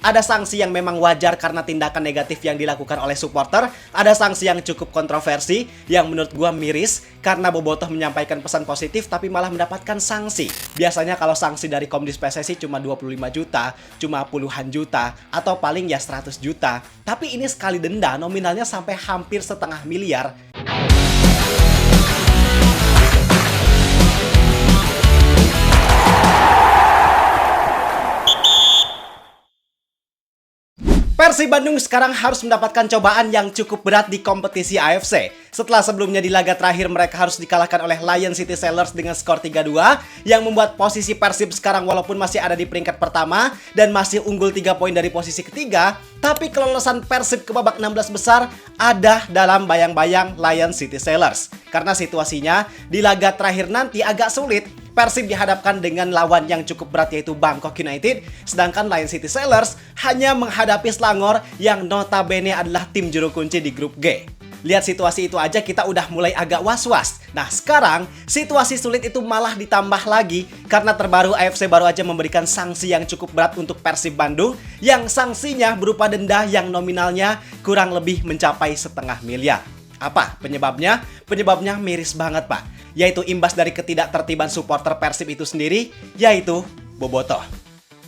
Ada sanksi yang memang wajar karena tindakan negatif yang dilakukan oleh supporter. Ada sanksi yang cukup kontroversi yang menurut gua miris karena Bobotoh menyampaikan pesan positif tapi malah mendapatkan sanksi. Biasanya kalau sanksi dari Komdis PSSI cuma 25 juta, cuma puluhan juta, atau paling ya 100 juta. Tapi ini sekali denda nominalnya sampai hampir setengah miliar. Persib Bandung sekarang harus mendapatkan cobaan yang cukup berat di kompetisi AFC. Setelah sebelumnya di laga terakhir mereka harus dikalahkan oleh Lion City Sailors dengan skor 3-2 yang membuat posisi Persib sekarang walaupun masih ada di peringkat pertama dan masih unggul 3 poin dari posisi ketiga, tapi kelolosan Persib ke babak 16 besar ada dalam bayang-bayang Lion City Sailors. Karena situasinya di laga terakhir nanti agak sulit. Persib dihadapkan dengan lawan yang cukup berat yaitu Bangkok United, sedangkan Lion City Sailors hanya menghadapi Selangor yang notabene adalah tim juru kunci di grup G. Lihat situasi itu aja kita udah mulai agak was-was. Nah sekarang situasi sulit itu malah ditambah lagi karena terbaru AFC baru aja memberikan sanksi yang cukup berat untuk Persib Bandung yang sanksinya berupa denda yang nominalnya kurang lebih mencapai setengah miliar. Apa penyebabnya? Penyebabnya miris banget pak, yaitu imbas dari ketidaktertiban supporter Persib itu sendiri, yaitu Bobotoh.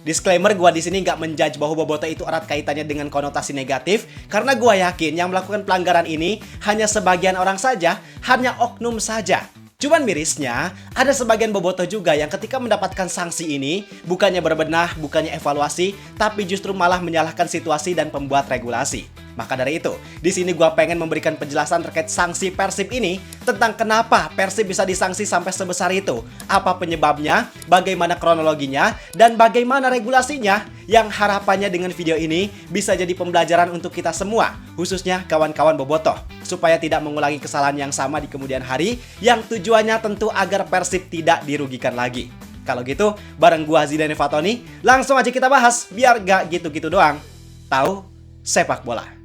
Disclaimer, gua di sini nggak menjudge bahwa Bobotoh itu erat kaitannya dengan konotasi negatif, karena gua yakin yang melakukan pelanggaran ini hanya sebagian orang saja, hanya oknum saja. Cuman mirisnya, ada sebagian Bobotoh juga yang ketika mendapatkan sanksi ini, bukannya berbenah, bukannya evaluasi, tapi justru malah menyalahkan situasi dan pembuat regulasi. Maka dari itu, di sini gua pengen memberikan penjelasan terkait sanksi Persib ini tentang kenapa Persib bisa disanksi sampai sebesar itu, apa penyebabnya, bagaimana kronologinya, dan bagaimana regulasinya yang harapannya dengan video ini bisa jadi pembelajaran untuk kita semua, khususnya kawan-kawan Bobotoh, supaya tidak mengulangi kesalahan yang sama di kemudian hari yang tujuannya tentu agar Persib tidak dirugikan lagi. Kalau gitu, bareng gua Zidane Fatoni, langsung aja kita bahas biar gak gitu-gitu doang. Tahu sepak bola.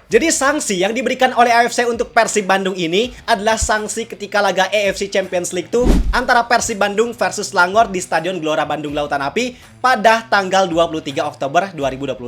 Jadi sanksi yang diberikan oleh AFC untuk Persib Bandung ini adalah sanksi ketika laga AFC Champions League 2 antara Persib Bandung versus Selangor di Stadion Gelora Bandung Lautan Api pada tanggal 23 Oktober 2025.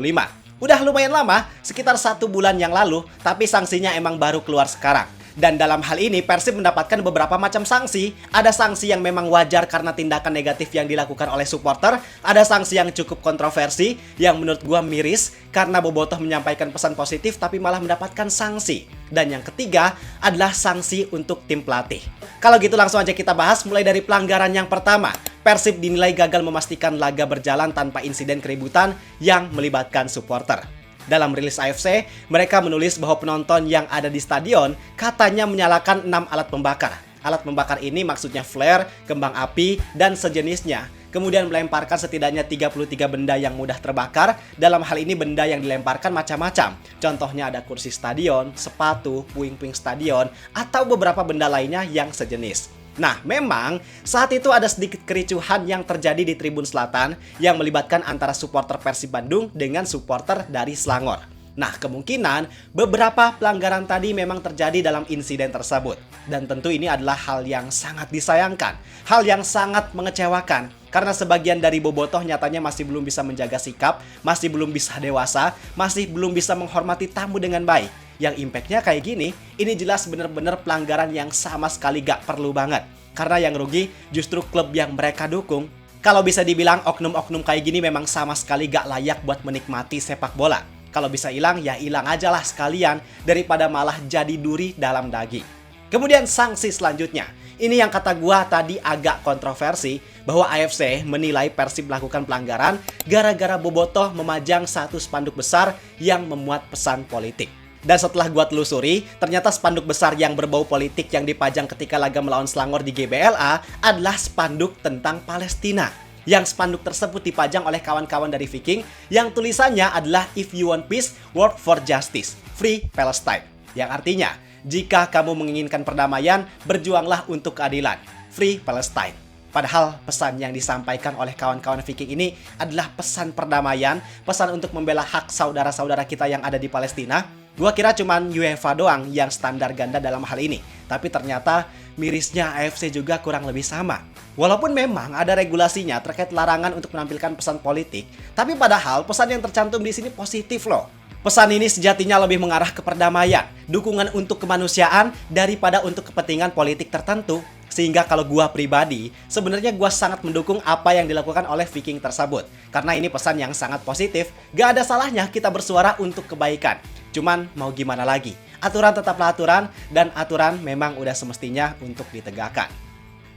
Udah lumayan lama, sekitar 1 bulan yang lalu, tapi sanksinya emang baru keluar sekarang. Dan dalam hal ini Persib mendapatkan beberapa macam sanksi. Ada sanksi yang memang wajar karena tindakan negatif yang dilakukan oleh supporter. Ada sanksi yang cukup kontroversi yang menurut gua miris karena Bobotoh menyampaikan pesan positif tapi malah mendapatkan sanksi. Dan yang ketiga adalah sanksi untuk tim pelatih. Kalau gitu langsung aja kita bahas mulai dari pelanggaran yang pertama. Persib dinilai gagal memastikan laga berjalan tanpa insiden keributan yang melibatkan supporter. Dalam rilis AFC, mereka menulis bahwa penonton yang ada di stadion katanya menyalakan 6 alat pembakar. Alat pembakar ini maksudnya flare, kembang api, dan sejenisnya. Kemudian melemparkan setidaknya 33 benda yang mudah terbakar. Dalam hal ini benda yang dilemparkan macam-macam. Contohnya ada kursi stadion, sepatu, puing-puing stadion, atau beberapa benda lainnya yang sejenis. Nah, memang saat itu ada sedikit kericuhan yang terjadi di Tribun Selatan yang melibatkan antara supporter Persib Bandung dengan supporter dari Selangor. Nah, kemungkinan beberapa pelanggaran tadi memang terjadi dalam insiden tersebut. Dan tentu ini adalah hal yang sangat disayangkan, hal yang sangat mengecewakan. Karena sebagian dari Bobotoh nyatanya masih belum bisa menjaga sikap, masih belum bisa dewasa, masih belum bisa menghormati tamu dengan baik. Yang impactnya kayak gini, ini jelas bener-bener pelanggaran yang sama sekali gak perlu banget. Karena yang rugi justru klub yang mereka dukung. Kalau bisa dibilang oknum-oknum kayak gini memang sama sekali gak layak buat menikmati sepak bola. Kalau bisa hilang, ya hilang aja lah sekalian daripada malah jadi duri dalam daging. Kemudian sanksi selanjutnya. Ini yang kata gua tadi agak kontroversi bahwa AFC menilai Persib melakukan pelanggaran gara-gara Bobotoh memajang satu spanduk besar yang memuat pesan politik. Dan setelah gua telusuri, ternyata spanduk besar yang berbau politik yang dipajang ketika laga melawan Selangor di GBLA adalah spanduk tentang Palestina. Yang spanduk tersebut dipajang oleh kawan-kawan dari Viking yang tulisannya adalah "If you want peace, work for justice, free Palestine". Yang artinya, jika kamu menginginkan perdamaian, berjuanglah untuk keadilan, free Palestine. Padahal pesan yang disampaikan oleh kawan-kawan Viking ini adalah pesan perdamaian, pesan untuk membela hak saudara-saudara kita yang ada di Palestina. Gua kira cuman UEFA doang yang standar ganda dalam hal ini, tapi ternyata mirisnya AFC juga kurang lebih sama. Walaupun memang ada regulasinya terkait larangan untuk menampilkan pesan politik, tapi padahal pesan yang tercantum di sini positif loh. Pesan ini sejatinya lebih mengarah ke perdamaian, dukungan untuk kemanusiaan daripada untuk kepentingan politik tertentu. Sehingga kalau gua pribadi, sebenarnya gua sangat mendukung apa yang dilakukan oleh Viking tersebut. Karena ini pesan yang sangat positif, gak ada salahnya kita bersuara untuk kebaikan. Cuman mau gimana lagi? Aturan tetaplah aturan, dan aturan memang udah semestinya untuk ditegakkan.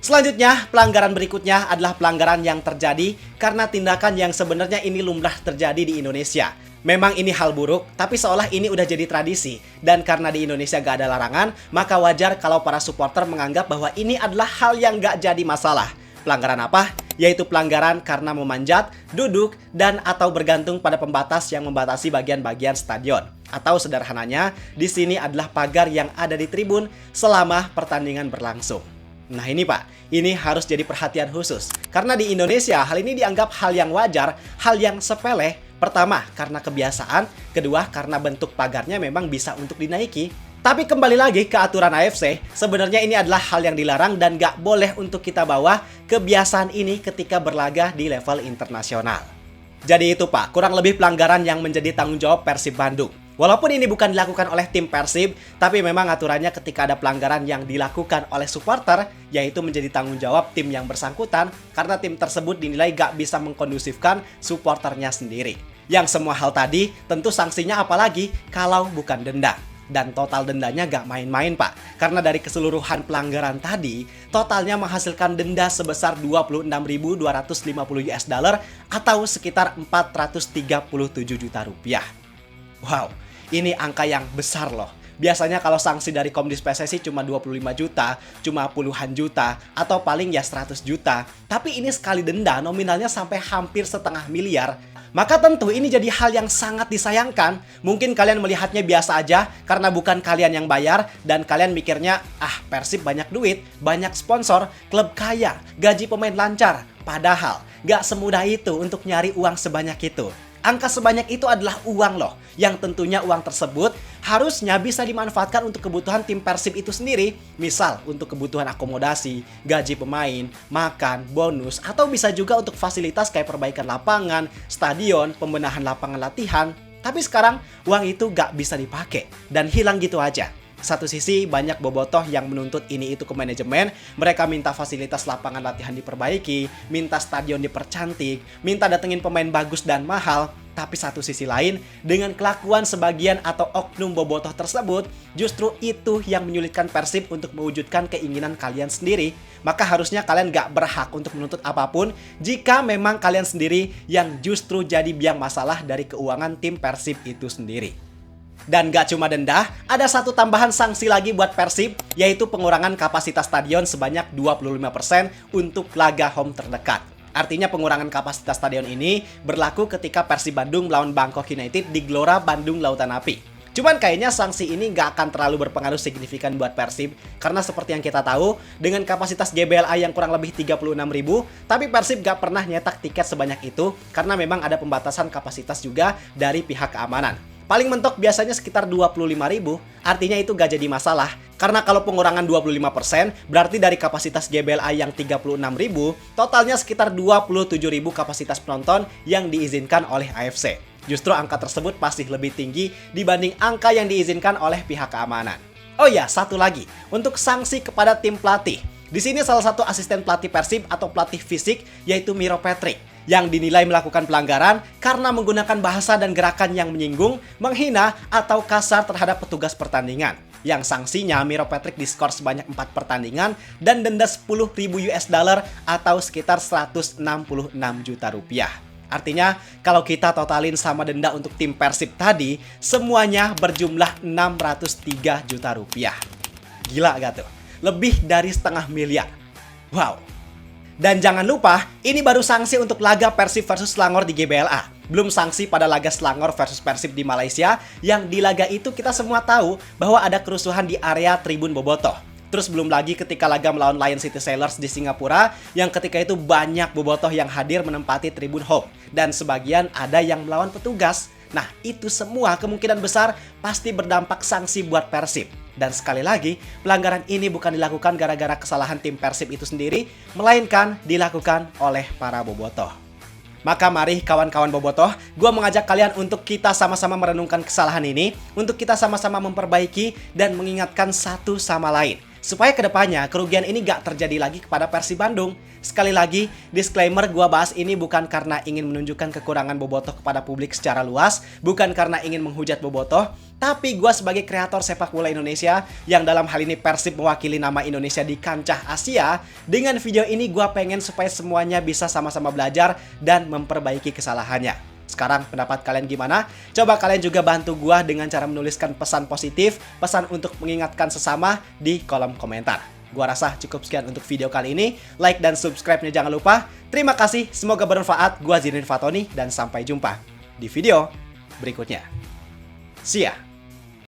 Selanjutnya, pelanggaran berikutnya adalah pelanggaran yang terjadi karena tindakan yang sebenarnya ini lumrah terjadi di Indonesia. Memang ini hal buruk, tapi seolah ini udah jadi tradisi. Dan karena di Indonesia gak ada larangan, maka wajar kalau para supporter menganggap bahwa ini adalah hal yang gak jadi masalah. Pelanggaran apa? Yaitu pelanggaran karena memanjat, duduk, dan atau bergantung pada pembatas yang membatasi bagian-bagian stadion. Atau sederhananya, di sini adalah pagar yang ada di tribun selama pertandingan berlangsung. Nah ini Pak, ini harus jadi perhatian khusus. Karena di Indonesia, hal ini dianggap hal yang wajar, hal yang sepele. Pertama, karena kebiasaan. Kedua, karena bentuk pagarnya memang bisa untuk dinaiki. Tapi kembali lagi ke aturan AFC, sebenarnya ini adalah hal yang dilarang dan gak boleh untuk kita bawa kebiasaan ini ketika berlaga di level internasional. Jadi itu Pak, kurang lebih pelanggaran yang menjadi tanggung jawab Persib Bandung. Walaupun ini bukan dilakukan oleh tim Persib, tapi memang aturannya ketika ada pelanggaran yang dilakukan oleh supporter, yaitu menjadi tanggung jawab tim yang bersangkutan, karena tim tersebut dinilai gak bisa mengkondusifkan supporternya sendiri. Yang semua hal tadi, tentu sanksinya apalagi kalau bukan denda. Dan total dendanya gak main-main Pak. Karena dari keseluruhan pelanggaran tadi, totalnya menghasilkan denda sebesar 26.250 US dollar atau sekitar 437 juta rupiah. Wow, ini angka yang besar loh. Biasanya kalau sanksi dari Komdis PSSI cuma 25 juta, cuma puluhan juta, atau paling ya 100 juta. Tapi ini sekali denda nominalnya sampai hampir 1,5 miliar. Maka tentu ini jadi hal yang sangat disayangkan. Mungkin kalian melihatnya biasa aja karena bukan kalian yang bayar dan kalian mikirnya, Persib banyak duit, banyak sponsor, klub kaya, gaji pemain lancar. Padahal gak semudah itu untuk nyari uang sebanyak itu. Angka sebanyak itu adalah uang loh, yang tentunya uang tersebut harusnya bisa dimanfaatkan untuk kebutuhan tim Persib itu sendiri. Misal untuk kebutuhan akomodasi, gaji pemain, makan, bonus, atau bisa juga untuk fasilitas kayak perbaikan lapangan, stadion, pembenahan lapangan latihan. Tapi sekarang uang itu gak bisa dipakai dan hilang gitu aja. Satu sisi banyak bobotoh yang menuntut ini itu ke manajemen. Mereka minta fasilitas lapangan latihan diperbaiki, minta stadion dipercantik, minta datengin pemain bagus dan mahal. Tapi satu sisi lain, dengan kelakuan sebagian atau oknum bobotoh tersebut, justru itu yang menyulitkan Persib untuk mewujudkan keinginan kalian sendiri. Maka harusnya kalian gak berhak untuk menuntut apapun jika memang kalian sendiri yang justru jadi biang masalah dari keuangan tim Persib itu sendiri. Dan gak cuma denda, ada satu tambahan sanksi lagi buat Persib, yaitu pengurangan kapasitas stadion sebanyak 25% untuk laga home terdekat. Artinya pengurangan kapasitas stadion ini berlaku ketika Persib Bandung melawan Bangkok United di Gelora Bandung Lautan Api. Cuman kayaknya sanksi ini gak akan terlalu berpengaruh signifikan buat Persib, karena seperti yang kita tahu, dengan kapasitas GBLA yang kurang lebih 36.000, tapi Persib gak pernah nyetak tiket sebanyak itu, karena memang ada pembatasan kapasitas juga dari pihak keamanan. Paling mentok biasanya sekitar 25.000, artinya itu gak jadi masalah. Karena kalau pengurangan 25%, berarti dari kapasitas GBLA yang 36.000, totalnya sekitar 27.000 kapasitas penonton yang diizinkan oleh AFC. Justru angka tersebut masih lebih tinggi dibanding angka yang diizinkan oleh pihak keamanan. Oh ya, satu lagi, untuk sanksi kepada tim pelatih. Di sini salah satu asisten pelatih Persib atau pelatih fisik yaitu Miro Patrick yang dinilai melakukan pelanggaran karena menggunakan bahasa dan gerakan yang menyinggung, menghina, atau kasar terhadap petugas pertandingan. Yang sanksinya Miro Patrick diskor sebanyak 4 pertandingan dan denda 10.000 US dollar atau sekitar 166 juta rupiah. Artinya, kalau kita totalin sama denda untuk tim Persib tadi, semuanya berjumlah 603 juta rupiah. Gila gak tuh? Lebih dari 0,5 miliar. Wow. Dan jangan lupa, ini baru sanksi untuk laga Persib versus Selangor di GBLA. Belum sanksi pada laga Selangor versus Persib di Malaysia, yang di laga itu kita semua tahu bahwa ada kerusuhan di area Tribun Bobotoh. Terus belum lagi ketika laga melawan Lion City Sailors di Singapura, yang ketika itu banyak bobotoh yang hadir menempati Tribun Home. Dan sebagian ada yang melawan petugas. Nah, itu semua kemungkinan besar pasti berdampak sanksi buat Persib. Dan sekali lagi, pelanggaran ini bukan dilakukan gara-gara kesalahan tim Persib itu sendiri, melainkan dilakukan oleh para bobotoh. Maka mari kawan-kawan bobotoh, gue mengajak kalian untuk kita sama-sama merenungkan kesalahan ini, untuk kita sama-sama memperbaiki dan mengingatkan satu sama lain. Supaya kedepannya kerugian ini gak terjadi lagi kepada Persib Bandung. Sekali lagi, disclaimer, gua bahas ini bukan karena ingin menunjukkan kekurangan bobotoh kepada publik secara luas, bukan karena ingin menghujat bobotoh, tapi gua sebagai kreator sepak bola Indonesia, yang dalam hal ini Persib mewakili nama Indonesia di kancah Asia, dengan video ini gua pengen supaya semuanya bisa sama-sama belajar dan memperbaiki kesalahannya. Sekarang pendapat kalian gimana? Coba kalian juga bantu gua dengan cara menuliskan pesan positif, pesan untuk mengingatkan sesama di kolom komentar. Gua rasa cukup sekian untuk video kali ini. Like dan subscribe-nya jangan lupa. Terima kasih, semoga bermanfaat. Gua Zidane Fatoni dan sampai jumpa di video berikutnya. See ya!